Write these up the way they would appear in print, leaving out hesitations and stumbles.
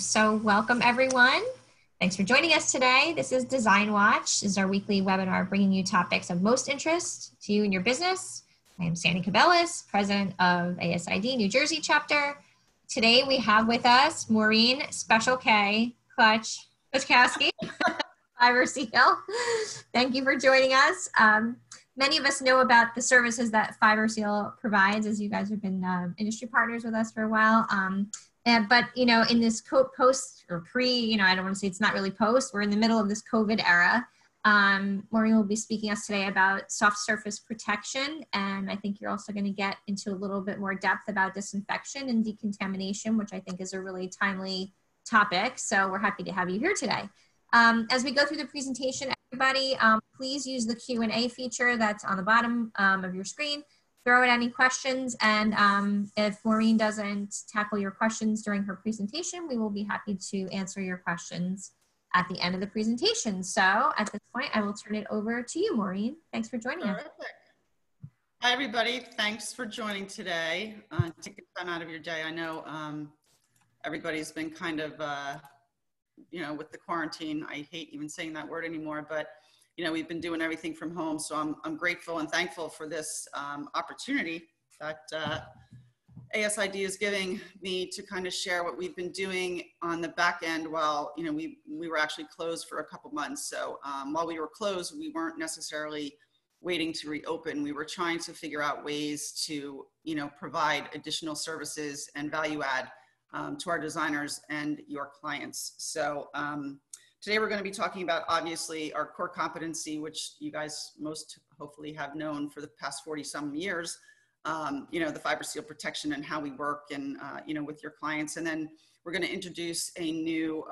So welcome everyone. Thanks for joining us today. This is Design Watch. This is our weekly webinar bringing you topics of most interest to you and your business. I am Sandy Cabellis, president of ASID New Jersey chapter. Today we have with us Maureen Kleczkowski, Fiber Seal. Thank you for joining us. Many of us know about the services that Fiber Seal provides, as you guys have been industry partners with us for a while. But, you know, in this post or pre, you know, I don't want to say it's not really post, we're in the middle of this COVID era. Maureen will be speaking to us today about soft surface protection. And I think you're also going to get into a little bit more depth about disinfection and decontamination, which I think is a really timely topic. So we're happy to have you here today. As we go through the presentation, everybody, please use the Q&A feature that's on the bottom of your screen. Throw in any questions, and if Maureen doesn't tackle your questions during her presentation, we will be happy to answer your questions at the end of the presentation. So at this point, I will turn it over to you, Maureen. Thanks for joining us. Hi, everybody. Thanks for joining today. Take time out of your day. I know everybody's been kind of, you know, with the quarantine. I hate even saying that word anymore, but you know, we've been doing everything from home, so I'm grateful and thankful for this opportunity that ASID is giving me to kind of share what we've been doing on the back end while, you know, we were actually closed for a couple months. So while we were closed, we weren't necessarily waiting to reopen. We were trying to figure out ways to, you know, provide additional services and value add to our designers and your clients. So today we're going to be talking about, obviously, our core competency, which you guys most hopefully have known for the past 40-some years, you know, the fiber seal protection and how we work and, you know, with your clients. And then we're going to introduce a new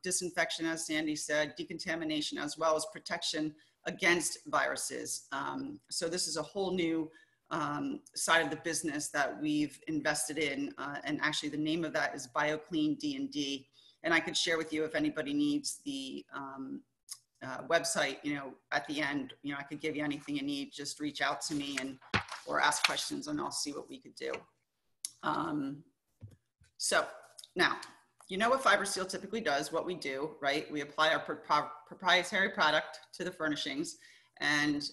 disinfection, as Sandy said, decontamination, as well as protection against viruses. So this is a whole new side of the business that we've invested in. And actually the name of that is BioClean D&D. And I could share with you if anybody needs the website, you know, at the end, you know, I could give you anything you need, just reach out to me and, or ask questions and I'll see what we could do. So now, you know what Fiber Seal typically does, what we do, right? We apply our proprietary product to the furnishings and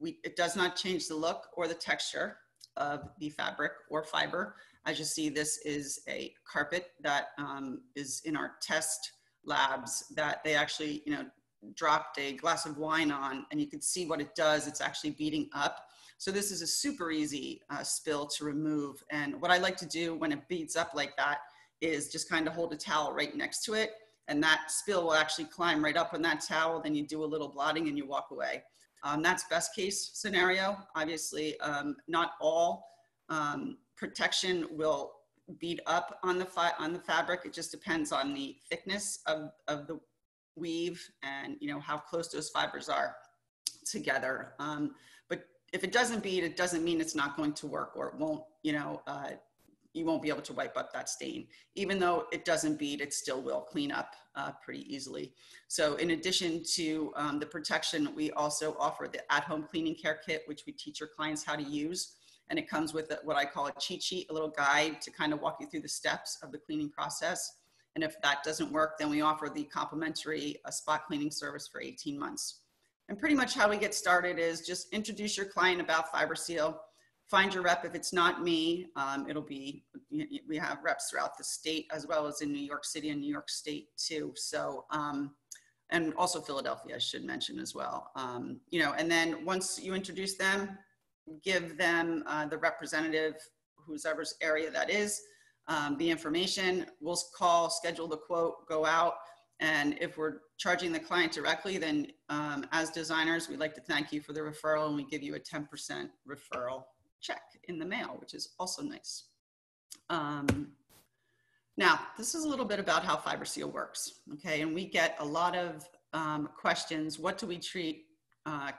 it does not change the look or the texture of the fabric or fiber. As you see, this is a carpet that is in our test labs that they actually, you know, dropped a glass of wine on, and you can see what it does. It's actually beating up. So this is a super easy spill to remove. And what I like to do when it beats up like that is just kind of hold a towel right next to it, and that spill will actually climb right up on that towel. Then you do a little blotting and you walk away. That's best case scenario. Obviously, not all protection will bead up on the fabric. It just depends on the thickness of the weave and, you know, how close those fibers are together. But if it doesn't bead, it doesn't mean it's not going to work, or it won't, you know, you won't be able to wipe up that stain. Even though it doesn't bead, it still will clean up pretty easily. So in addition to the protection, we also offer the at-home cleaning care kit, which we teach our clients how to use. And it comes with what I call a cheat sheet, a little guide to kind of walk you through the steps of the cleaning process. And if that doesn't work, then we offer the complimentary spot cleaning service for 18 months. And pretty much how we get started is just introduce your client about Fiber Seal, find your rep. If it's not me, it'll be, we have reps throughout the state as well as in New York City and New York State too. So, and also Philadelphia, I should mention as well. You know, and then once you introduce them, give them the representative, whoever's area that is, the information. We'll call, schedule the quote, go out. And if we're charging the client directly, then as designers, we'd like to thank you for the referral, and we give you a 10% referral check in the mail, which is also nice. Now, this is a little bit about how Fiber Seal works, okay? And we get a lot of questions. What do we treat?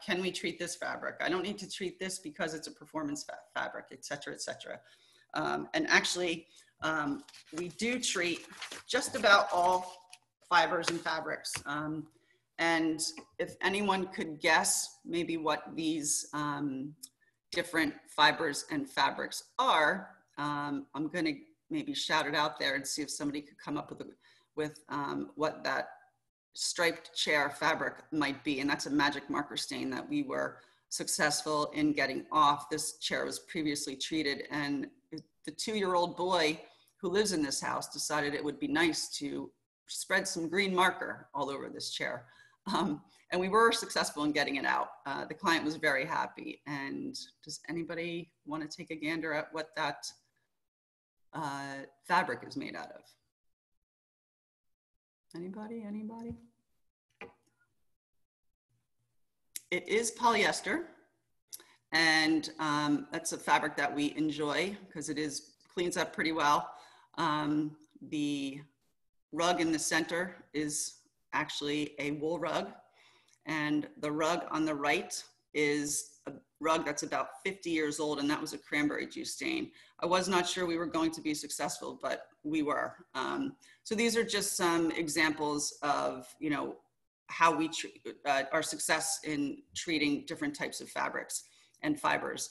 Can we treat this fabric? I don't need to treat this because it's a performance fabric, et cetera, et cetera. And actually, we do treat just about all fibers and fabrics. And if anyone could guess maybe what these different fibers and fabrics are, I'm going to maybe shout it out there and see if somebody could come up with what that striped chair fabric might be. And that's a magic marker stain that we were successful in getting off. This chair was previously treated, and the 2-year-old boy who lives in this house decided it would be nice to spread some green marker all over this chair. And we were successful in getting it out. The client was very happy. And does anybody want to take a gander at what that fabric is made out of? Anybody? It is polyester, and that's a fabric that we enjoy because it cleans up pretty well. The rug in the center is actually a wool rug, and the rug on the right is a rug that's about 50 years old, and that was a cranberry juice stain. I was not sure we were going to be successful, but we were. So these are just some examples of, you know, how we our success in treating different types of fabrics and fibers.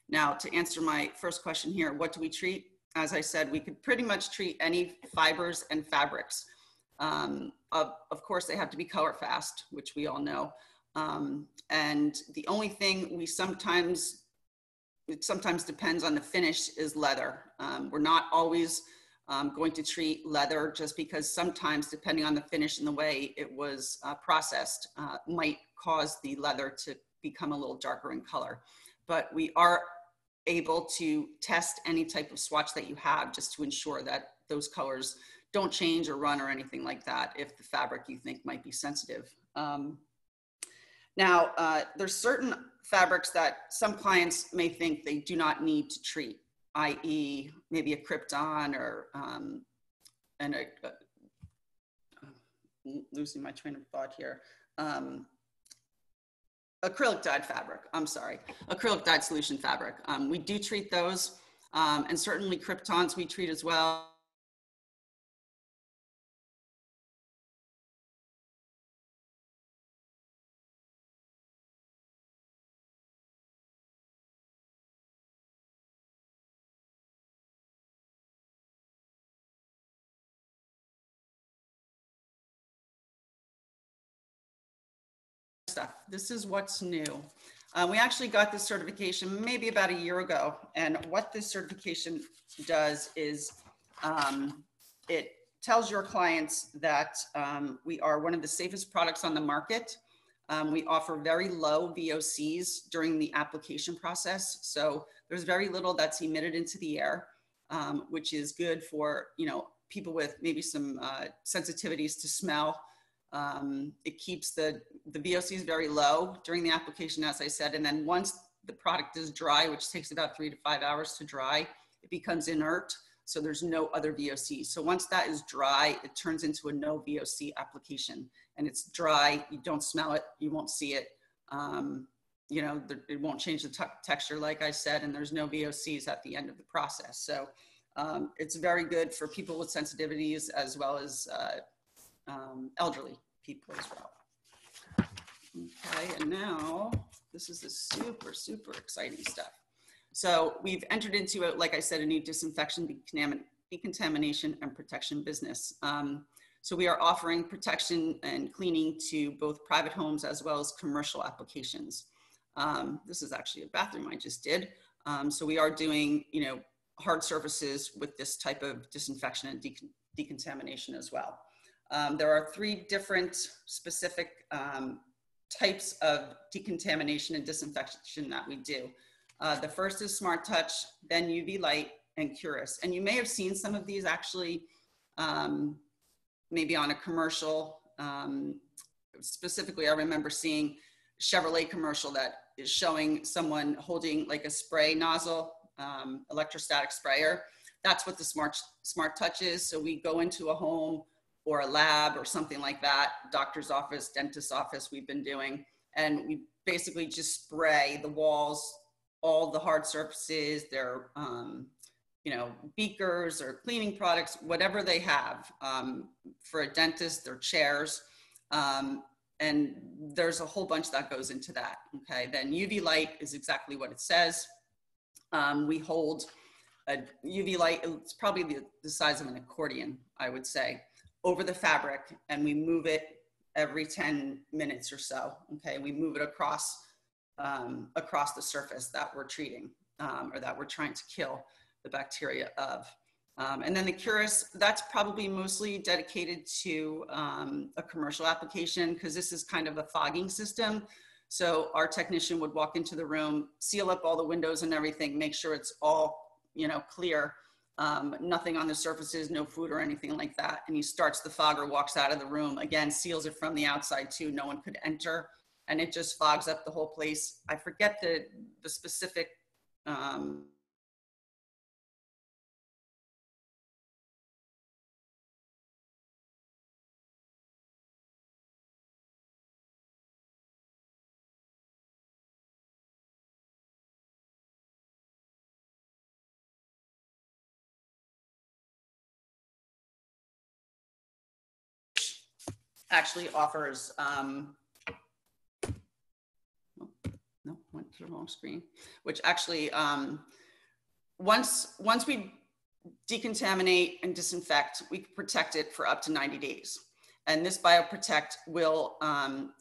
Now, to answer my first question here, what do we treat? As I said, we could pretty much treat any fibers and fabrics. Of course, they have to be color fast, which we all know. And the only thing it sometimes depends on the finish, is leather. We're not always going to treat leather, just because sometimes, depending on the finish and the way it was processed, might cause the leather to become a little darker in color. But we are able to test any type of swatch that you have, just to ensure that those colors don't change or run or anything like that, if the fabric you think might be sensitive. Now, there's certain fabrics that some clients may think they do not need to treat, i.e. maybe a Krypton or, losing my train of thought here. Acrylic dyed fabric, I'm sorry, acrylic dyed solution fabric. We do treat those, and certainly Kryptons we treat as well. Stuff. This is what's new. We actually got this certification maybe about a year ago, and what this certification does is it tells your clients that we are one of the safest products on the market. We offer very low VOCs during the application process, so there's very little that's emitted into the air, which is good for, you know, people with maybe some sensitivities to smell. It keeps the VOCs very low during the application, as I said, and then once the product is dry, which takes about 3 to 5 hours to dry, it becomes inert, so there's no other VOC. So once that is dry, it turns into a no VOC application, and it's dry, you don't smell it, you won't see it, you know, it won't change the texture, like I said, and there's no VOCs at the end of the process. So it's very good for people with sensitivities, as well as elderly people as well. Okay, and now this is the super, super exciting stuff. So we've entered into, like I said, a new disinfection, decontamination, and protection business. So we are offering protection and cleaning to both private homes as well as commercial applications. This is actually a bathroom I just did. So we are doing, you know, hard surfaces with this type of disinfection and decontamination as well. There are 3 different specific types of decontamination and disinfection that we do. The first is Smart Touch, then UV Light, and Curus. And you may have seen some of these actually maybe on a commercial. Specifically, I remember seeing a Chevrolet commercial that is showing someone holding like a spray nozzle, electrostatic sprayer. That's what the Smart Touch is. So we go into a home or a lab or something like that, doctor's office, dentist's office, we've been doing, and we basically just spray the walls, all the hard surfaces, their you know, beakers or cleaning products, whatever they have. For a dentist, their chairs, and there's a whole bunch that goes into that, okay? Then UV Light is exactly what it says. We hold a UV light, it's probably the size of an accordion, I would say, over the fabric, and we move it every 10 minutes or so. Okay, we move it across the surface that we're treating or that we're trying to kill the bacteria of. And then the Curus, that's probably mostly dedicated to a commercial application, because this is kind of a fogging system. So our technician would walk into the room, seal up all the windows and everything, make sure it's all, you know, clear, nothing on the surfaces, no food or anything like that. And he starts the fogger, walks out of the room, again, seals it from the outside too, no one could enter, and it just fogs up the whole place. I forget the specific actually offers, no, went to the wrong screen, which actually, once we decontaminate and disinfect, we can protect it for up to 90 days. And this BioProtect will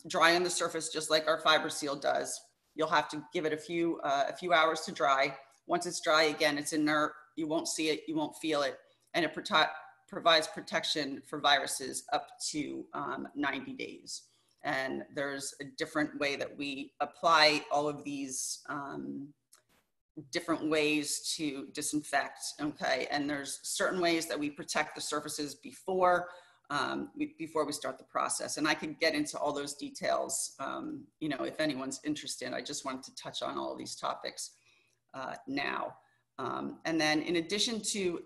dry on the surface just like our Fiber Seal does. You'll have to give it a few hours to dry. Once it's dry, again, it's inert. You won't see it, you won't feel it, and it provides protection for viruses up to 90 days. And there's a different way that we apply all of these different ways to disinfect, okay? And there's certain ways that we protect the surfaces before we start the process. And I could get into all those details, you know, if anyone's interested. I just wanted to touch on all of these topics now. And then in addition to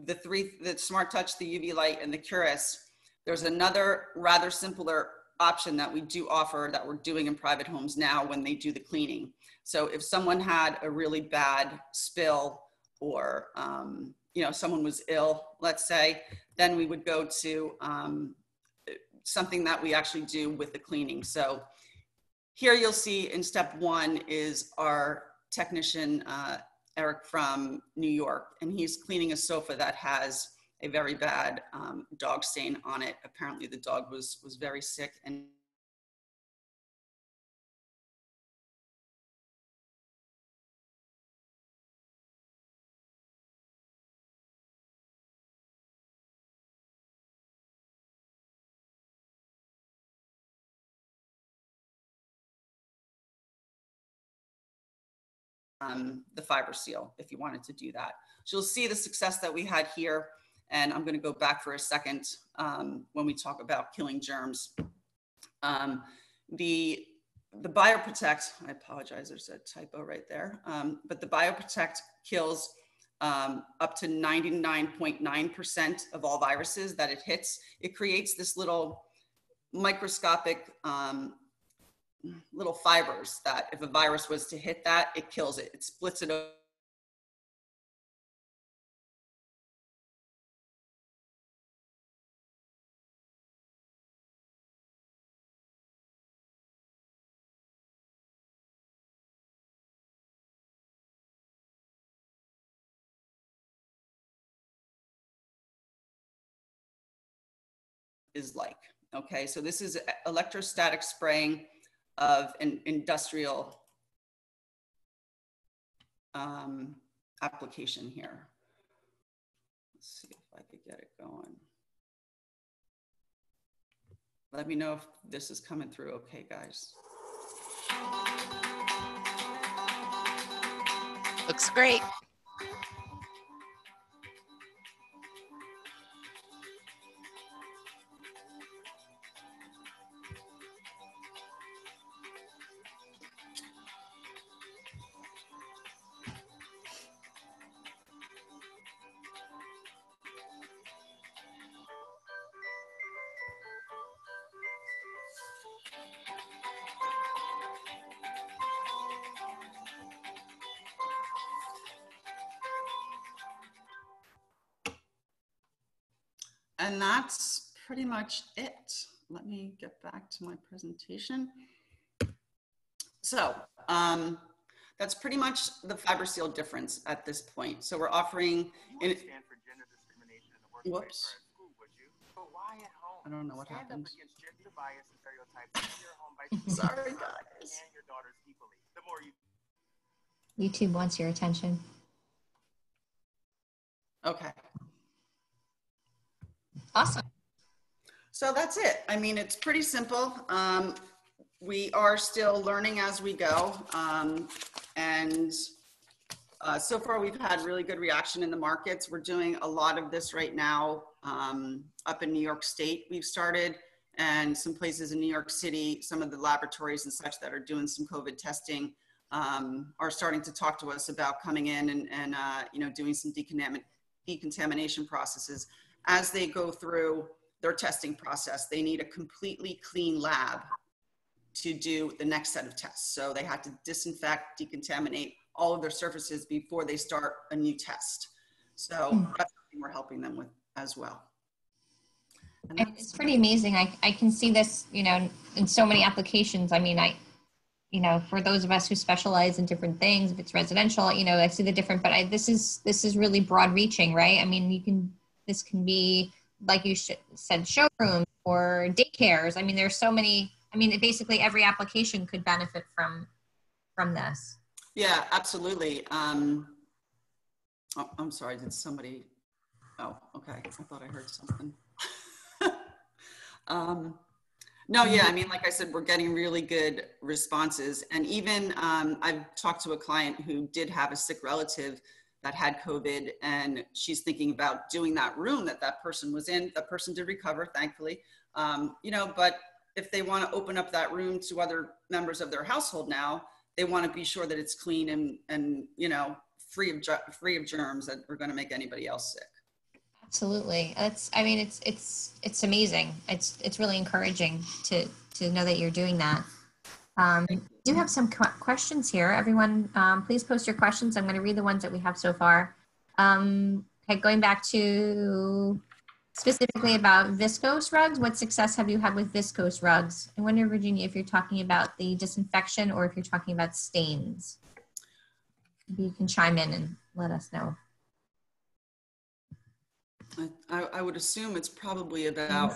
the Smart Touch, the UV Light, and the Curus, there's another rather simpler option that we do offer that we're doing in private homes now when they do the cleaning. So if someone had a really bad spill, or you know, someone was ill, let's say, then we would go to something that we actually do with the cleaning. So here you'll see in step one is our technician, Eric from New York, and he's cleaning a sofa that has a very bad dog stain on it. Apparently the dog was very sick and the Fiber Seal if you wanted to do that. So you'll see the success that we had here. And I'm going to go back for a second when we talk about killing germs. The BioProtect, I apologize, there's a typo right there, but the BioProtect kills up to 99.9% of all viruses that it hits. It creates this little microscopic little fibers that if a virus was to hit that, it kills it. It splits it open. Is like, okay, so this is electrostatic spraying of an industrial application here. Let's see if I could get it going. Let me know if this is coming through okay, guys. Looks great. And that's pretty much it. Let me get back to my presentation. So That's pretty much the fiber seal difference at this point. So we're offering. You would stand for gender discrimination in the workplace or at school, would you? But why at home? I don't know what stand happened. Up against gender bias and stereotypes in your home by Sorry, guys. And your daughters equally. The more you. YouTube wants your attention. Okay. Awesome. So that's it. I mean, it's pretty simple. We are still learning as we go. So far we've had really good reaction in the markets. We're doing a lot of this right now up in New York State. We've started, and some places in New York City, some of the laboratories and such that are doing some COVID testing are starting to talk to us about coming in and you know, doing some decontamination processes. As they go through their testing process, they need a completely clean lab to do the next set of tests. So they had to disinfect, decontaminate all of their surfaces before they start a new test. So that's something we're helping them with as well. And it's pretty amazing. I can see this, you know, in so many applications. I mean, you know, for those of us who specialize in different things, if it's residential, you know, I see the different, but this is really broad reaching, right? I mean, this can be, like you said, showrooms or daycares. I mean, there's so many, I mean, basically every application could benefit from this. Yeah, absolutely. Oh, I'm sorry, did somebody, oh, okay. I thought I heard something. No, yeah, I mean, like I said, we're getting really good responses. And even I've talked to a client who did have a sick relative that had COVID, and she's thinking about doing that room that person was in. That person did recover, thankfully. You know, but if they want to open up that room to other members of their household now, they want to be sure that it's clean and you know, free of germs that are going to make anybody else sick. Absolutely. I mean, it's amazing. It's really encouraging to know that you're doing that. We do have some questions here. Everyone, please post your questions. I'm going to read the ones that we have so far. Okay, going back to specifically about viscose rugs, what success have you had with viscose rugs? I wonder, Virginia, if you're talking about the disinfection or if you're talking about stains. Maybe you can chime in and let us know. I would assume it's probably about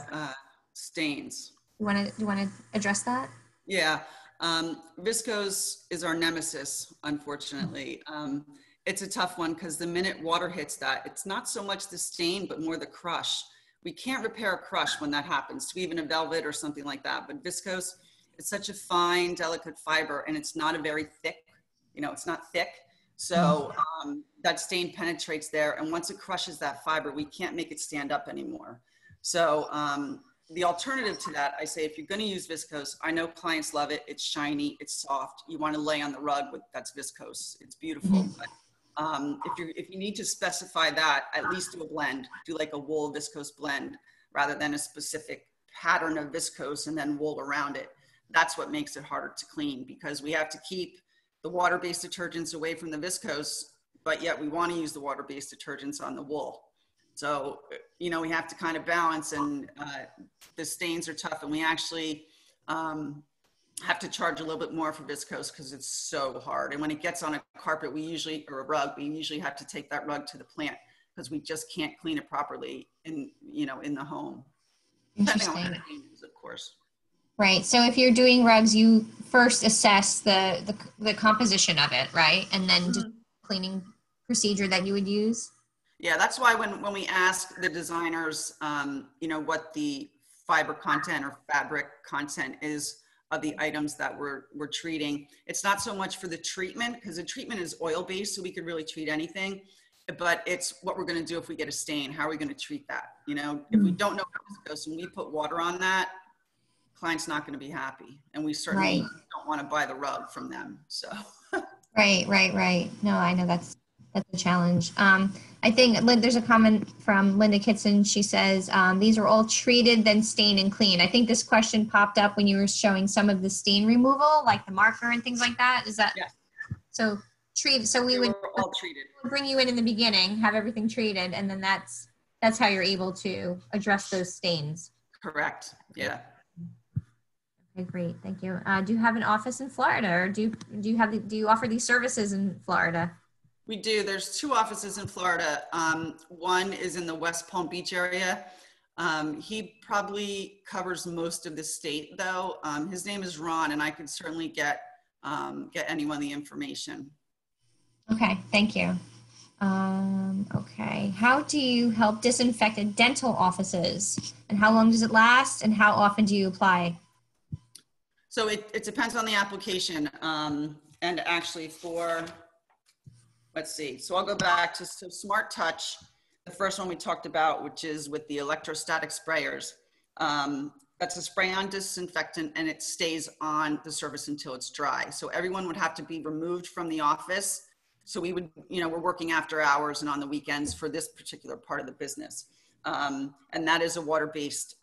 stains. You want to address that? Yeah, viscose is our nemesis, unfortunately. It's a tough one because the minute water hits that, it's not so much the stain, but more the crush. We can't repair a crush when that happens to even a velvet or something like that. But viscose, it's such a fine, delicate fiber, and it's not a very thick, you know, it's not thick. So that stain penetrates there. And once it crushes that fiber, we can't make it stand up anymore. So the alternative to that, I say, if you're going to use viscose, I know clients love it. It's shiny, it's soft. You want to lay on the rug with that's viscose. It's beautiful. But if you need to specify that, at least do a blend. Do like a wool viscose blend rather than a specific pattern of viscose and then wool around it. That's what makes it harder to clean because we have to keep the water-based detergents away from the viscose, but yet we want to use the water-based detergents on the wool. So, you know, we have to kind of balance, and the stains are tough, and we actually have to charge a little bit more for viscose because it's so hard. And when it gets on a carpet, or a rug, we usually have to take that rug to the plant because we just can't clean it properly in the home. Depending on how it is, of course. Right. So if you're doing rugs, you first assess the composition of it, right? And then just cleaning procedure that you would use. Yeah, that's why when we ask the designers, you know, what the fiber content or fabric content is of the items that we're treating, it's not so much for the treatment, because the treatment is oil-based, so we could really treat anything, but it's what we're going to do if we get a stain. How are we going to treat that? You know, if we don't know how this goes and we put water on that, client's not going to be happy, and we certainly don't want to buy the rug from them. So right. No, I know that's a challenge. I think there's a comment from Linda Kitson. She says these are all treated, then stain and clean. I think this question popped up when you were showing some of the stain removal, like the marker and things like that. Is that so? So we would all treated. Bring you in the beginning, have everything treated, and then that's how you're able to address those stains. Correct. Yeah. Okay, great. Thank you. Do you have an office in Florida, or do you offer these services in Florida? We do. There's 2 offices in Florida. One is in the West Palm Beach area. He probably covers most of the state, though. His name is Ron, and I could certainly get anyone the information. Okay, thank you. Okay, how do you help disinfect at dental offices, and how long does it last, and how often do you apply? So it depends on the application. And actually let's see. So I'll go back to Smart Touch, the first one we talked about, which is with the electrostatic sprayers. That's a spray-on disinfectant, and it stays on the surface until it's dry. So everyone would have to be removed from the office. So we would, we're working after hours and on the weekends for this particular part of the business. And that is a water-based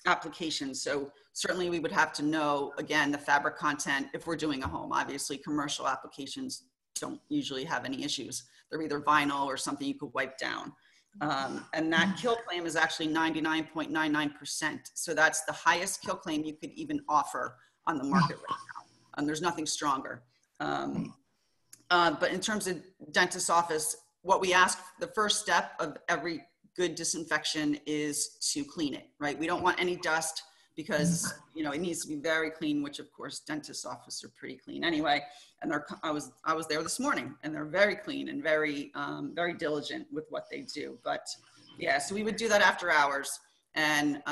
application. So certainly we would have to know, again, the fabric content if we're doing a home. Obviously, commercial applications don't usually have any issues. They're either vinyl or something you could wipe down. And that kill claim is actually 99.99%. So that's the highest kill claim you could even offer on the market right now. And there's nothing stronger. But in terms of dentist's office, what we ask, the first step of every good disinfection is to clean it, right? We don't want any dust because, it needs to be very clean, which of course dentist's office are pretty clean anyway. And I was there this morning, and they're very clean and very, very diligent with what they do. But yeah, so we would do that after hours, and,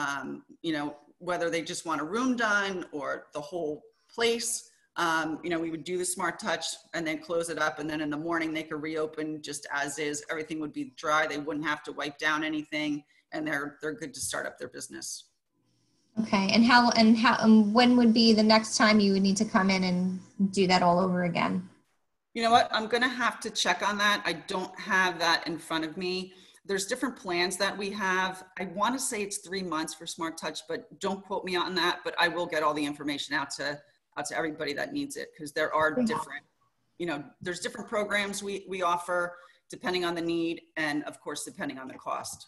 whether they just want a room done or the whole place, we would do the Smart Touch and then close it up. And then in the morning they could reopen just as is. Everything would be dry. They wouldn't have to wipe down anything, and they're good to start up their business. Okay, and when would be the next time you would need to come in and do that all over again? You know what? I'm going to have to check on that. I don't have that in front of me. There's different plans that we have. I want to say it's 3 months for Smart Touch, but don't quote me on that. But I will get all the information out to everybody that needs it, because there are different, there's different programs we offer depending on the need, and of course, depending on the cost.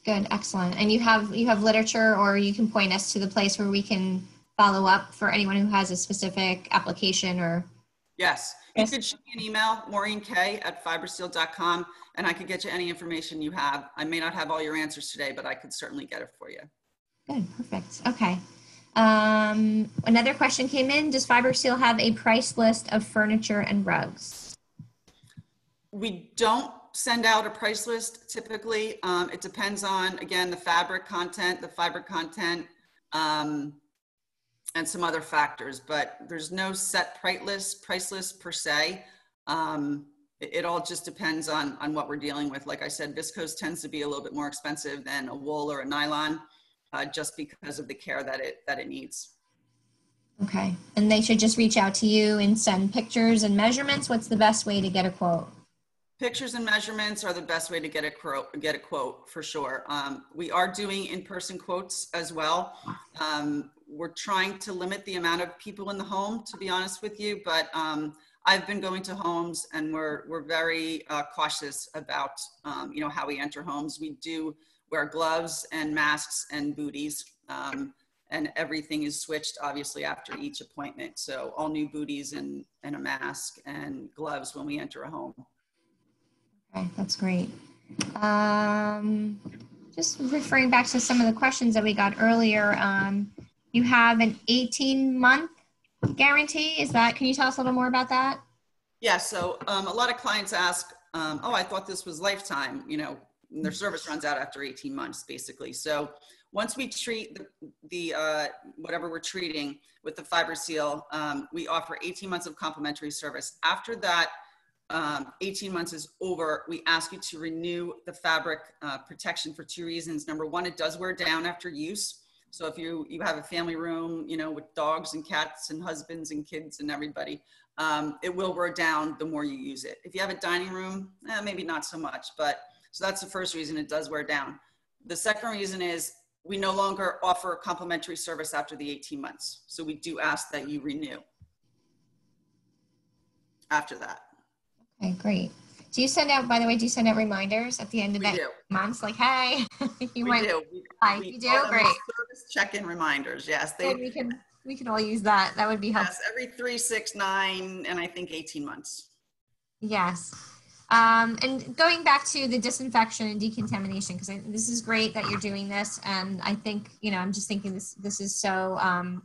Good, excellent. And you have literature, or you can point us to the place where we can follow up for anyone who has a specific application or? Yes, you could shoot me an email, maureenk@fiberseal.com, and I could get you any information you have. I may not have all your answers today, but I could certainly get it for you. Good, perfect. Okay. Another question came in. Does FiberSeal have a price list of furniture and rugs? We don't send out a price list typically. It depends on, again, the fabric content, the fiber content, and some other factors, but there's no set price list per se. It all just depends on what we're dealing with. Like I said, viscose tends to be a little bit more expensive than a wool or a nylon, just because of the care that it needs. Okay, and they should just reach out to you and send pictures and measurements. What's the best way to get a quote? Pictures and measurements are the best way to get a quote for sure. We are doing in-person quotes as well. We're trying to limit the amount of people in the home, to be honest with you, but I've been going to homes, and we're very cautious about how we enter homes. We do wear gloves and masks and booties, and everything is switched obviously after each appointment. So all new booties and a mask and gloves when we enter a home. Okay, that's great. Just referring back to some of the questions that we got earlier, you have an 18-month guarantee. Can you tell us a little more about that? Yeah, so a lot of clients ask, oh, I thought this was lifetime, their service runs out after 18 months, basically. So once we treat the whatever we're treating with the FiberSeal, we offer 18 months of complimentary service. After that, 18 months is over, we ask you to renew the fabric protection for 2 reasons. Number one, it does wear down after use. So if you have a family room, with dogs and cats and husbands and kids and everybody, it will wear down the more you use it. If you have a dining room, maybe not so much, so that's the first reason, it does wear down. The second reason is we no longer offer complimentary service after the 18 months. So we do ask that you renew after that. Okay, great. Do you send out reminders at the end of that month? Like, hey, We do. You do? Great. Service check-in reminders. Yes. We can We could all use that. That would be helpful. Yes, every 3, 6, 9, and I think 18 months. Yes. And going back to the disinfection and decontamination, because this is great that you're doing this. And I think, I'm just thinking this is so,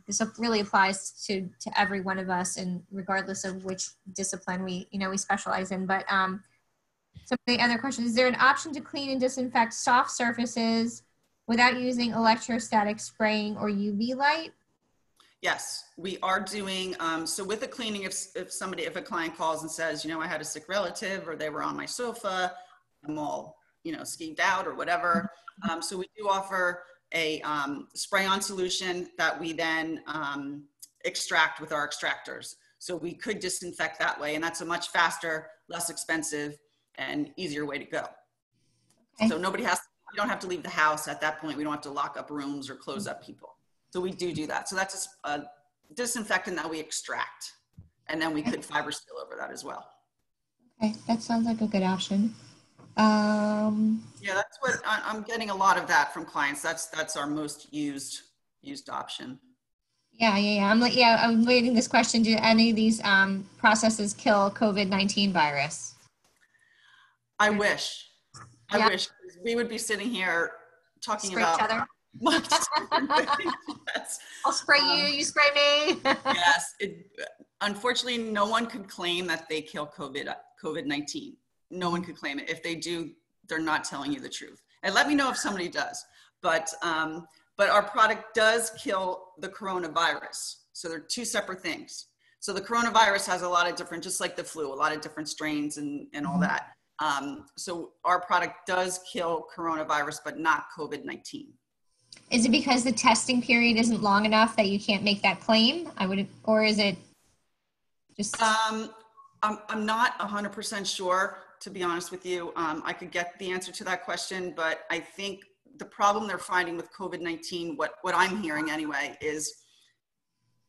this really applies to every one of us, and regardless of which discipline we specialize in. But some of the other questions, is there an option to clean and disinfect soft surfaces without using electrostatic spraying or UV light? Yes, we are doing, so with the cleaning, if a client calls and says, I had a sick relative, or they were on my sofa, I'm all, skeeved out or whatever. So we do offer a spray-on solution that we then extract with our extractors. So we could disinfect that way, and that's a much faster, less expensive, and easier way to go. Okay. So you don't have to leave the house at that point. We don't have to lock up rooms or close up people. So we do that. So that's a disinfectant that we extract, and then we could fiber seal over that as well. Okay, that sounds like a good option. Yeah, that's what I'm getting a lot of that from clients. That's our most used option. Yeah. I'm waiting this question. Do any of these processes kill COVID-19 virus? I wish. I wish we would be sitting here talking Spray about each other. Yes. I'll spray you, you spray me. Yes. Unfortunately, no one could claim that they kill COVID-19. No one could claim it. If they do, they're not telling you the truth. And let me know if somebody does. But our product does kill the coronavirus. So they're two separate things. So the coronavirus has a lot of different, just like the flu, a lot of different strains and all that. So our product does kill coronavirus, but not COVID-19. Is it because the testing period isn't long enough that you can't make that claim? Or is it just? I'm not 100% sure, to be honest with you. I could get the answer to that question, but I think the problem they're finding with COVID-19, what I'm hearing anyway, is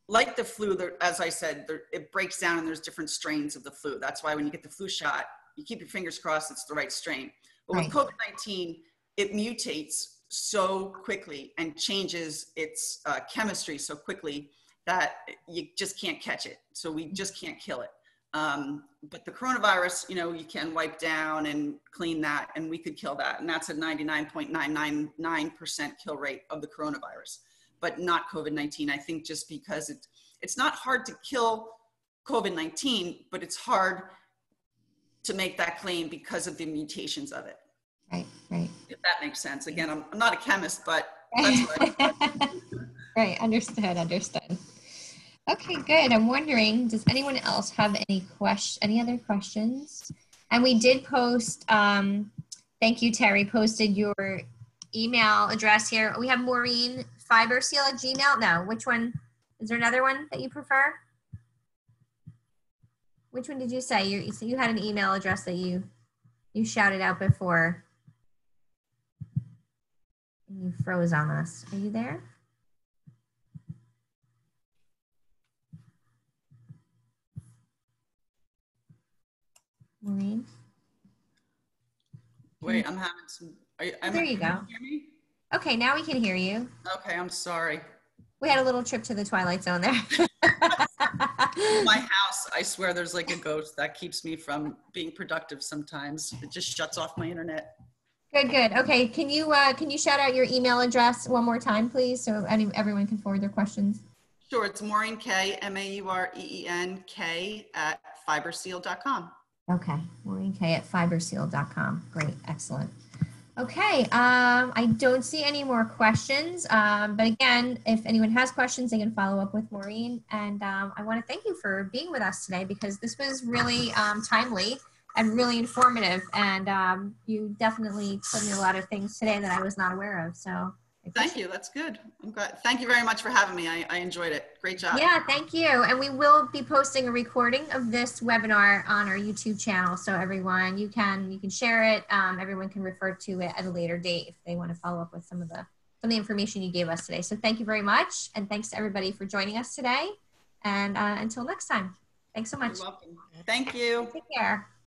like the flu, as I said, it breaks down and there's different strains of the flu. That's why when you get the flu shot, you keep your fingers crossed it's the right strain. But with COVID-19, it mutates so quickly and changes its chemistry so quickly that you just can't catch it. So we just can't kill it. But the coronavirus, you can wipe down and clean that, and we could kill that. And that's a 99.999% kill rate of the coronavirus, but not COVID-19. I think just because it's not hard to kill COVID-19, but it's hard to make that claim because of the mutations of it. Right. If that makes sense. Again, I'm not a chemist, but that's what Right, understood. Okay, good. I'm wondering, does anyone else have any other questions? And we did post, thank you, Terry, posted your email address here. We have Maureen fiberseal@gmail. No, which one? Is there another one that you prefer? Which one did you say? You had an email address that you shouted out before. You froze on us. Are you there? Maureen? Wait, I'm having some. There you go. Can you hear me? Okay, now we can hear you. Okay, I'm sorry. We had a little trip to the Twilight Zone there. My house, I swear there's like a ghost that keeps me from being productive sometimes. It just shuts off my internet. Good. Okay, can you shout out your email address one more time, please, so everyone can forward their questions? Sure, it's Maureen K, MAUREENK @fiberseal.com. Okay, Maureen K @fiberseal.com. Great, excellent. Okay, I don't see any more questions, but again, if anyone has questions, they can follow up with Maureen. And I want to thank you for being with us today, because this was really timely and really informative. And you definitely told me a lot of things today that I was not aware of. So thank you. That's good. I'm glad. Thank you very much for having me. I enjoyed it. Great job. Yeah, thank you. And we will be posting a recording of this webinar on our YouTube channel. So everyone, you can share it. Everyone can refer to it at a later date if they want to follow up with some of the information you gave us today. So thank you very much. And thanks to everybody for joining us today. And until next time, thanks so much. You're welcome. Thank you. Take care.